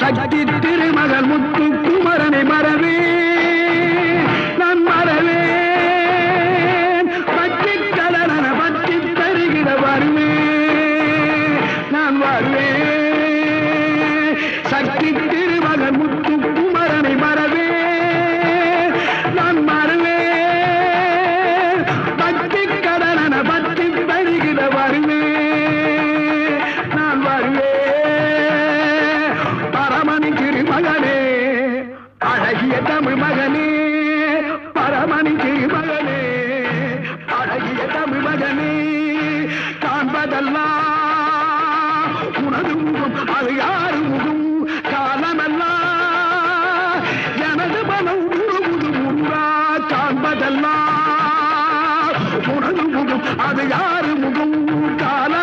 சக்தி திருமகள் முத்து குமரனை மறவே நான் மறவேன் பற்றி கடலன பற்றி தருகிற வருவேன் நான் வருவேன் சக்தி திருமகள் முத்து குமரனை மறவே நான் மறவேன் பற்றி கடலன பற்றி தருகிற வருவேன் நான் வருவேன் பரமணி திருமகனே அழகிய தமிழ் மகனே பரமணி திருமகனே அழகிய தமிழ் மகனே காண்பதெல்லாம் உனது முகம் அது யாரு முகம் காலமெல்லாம் எனது மனம் முழுமுது முருகா காண்பதெல்லாம் உனது முகம் அது யாரு முகம் கால